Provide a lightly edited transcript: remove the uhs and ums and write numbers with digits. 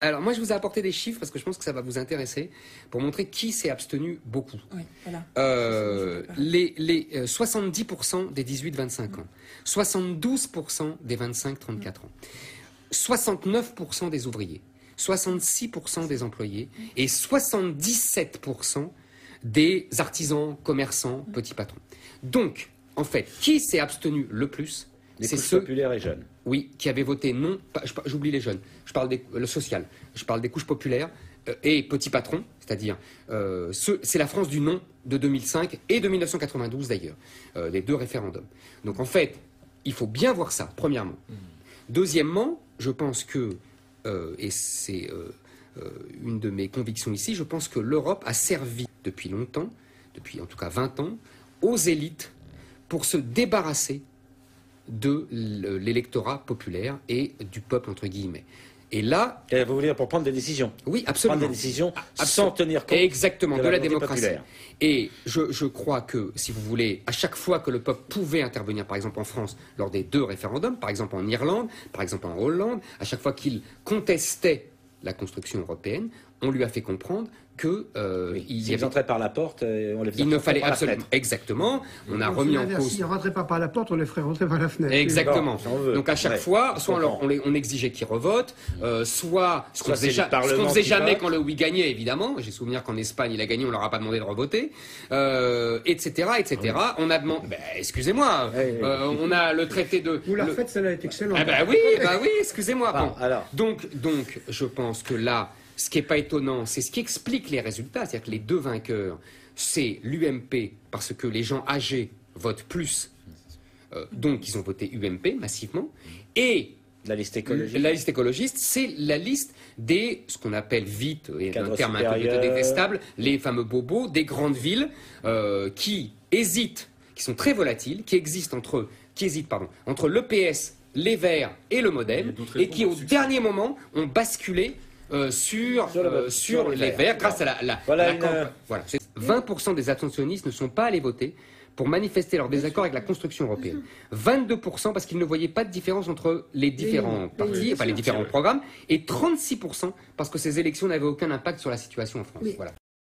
Alors moi je vous ai apporté des chiffres parce que je pense que ça va vous intéresser pour montrer qui s'est abstenu beaucoup. Oui, voilà. Les 70% des 18-25 ans, 72% des 25-34 ans, 69% des ouvriers, 66% des employés et 77% des artisans, commerçants, petits patrons. Donc, en fait, qui s'est abstenu le plus? Les couches populaires et jeunes. Oui, qui avaient voté non. J'oublie les jeunes. Je parle le social. Je parle des couches populaires et petits patrons, c'est-à-dire c'est la France du non de 2005 et de 1992 d'ailleurs, les deux référendums. Donc en fait, il faut bien voir ça, premièrement. Deuxièmement, je pense que, et c'est une de mes convictions ici, je pense que l'Europe a servi depuis longtemps, depuis en tout cas 20 ans, aux élites pour se débarrasser de l'électorat populaire et du peuple, entre guillemets. Et là... Et vous voulez dire pour prendre des décisions? Oui, absolument. Prendre des décisions sans tenir compte exactement, de la démocratie. Populaire. Et je crois que, si vous voulez, à chaque fois que le peuple pouvait intervenir, par exemple en France, lors des deux référendums, par exemple en Irlande, par exemple en Hollande, à chaque fois qu'il contestait la construction européenne, on lui a fait comprendre que s'ils entraient par la porte, on les faisait il ne fallait par absolument exactement. On a remis en cause. S'ils ne rentraient pas par la porte, on les ferait rentrer par la fenêtre. Exactement. Bon, donc à chaque fois, soit on exigeait qu'ils revotent, soit ce qu'on faisait jamais quand le oui gagnait, évidemment. J'ai souvenir qu'en Espagne il a gagné, on leur a pas demandé de revoter, etc., etc. On a demandé. Excusez-moi, on a le traité de. Vous la faites, celle-là est excellente. Oui, excusez-moi. Bon, alors. Donc, je pense que là. Ce qui n'est pas étonnant, c'est ce qui explique les résultats. C'est-à-dire que les deux vainqueurs, c'est l'UMP, parce que les gens âgés votent plus. Donc, ils ont voté UMP massivement. Et la liste écologiste. La liste écologiste, c'est la liste des, ce qu'on appelle vite, et un terme un peu détestable, les fameux bobos des grandes villes qui hésitent, qui sont très volatiles, qui hésitent entre le PS, les Verts et le Modem, et qui, au dernier moment, ont basculé sur les Verts grâce à la campagne. Voilà. 20% des abstentionnistes ne sont pas allés voter pour manifester leur désaccord avec la construction européenne. 22% parce qu'ils ne voyaient pas de différence entre les différents partis, enfin les différents programmes, et 36% parce que ces élections n'avaient aucun impact sur la situation en France. Voilà.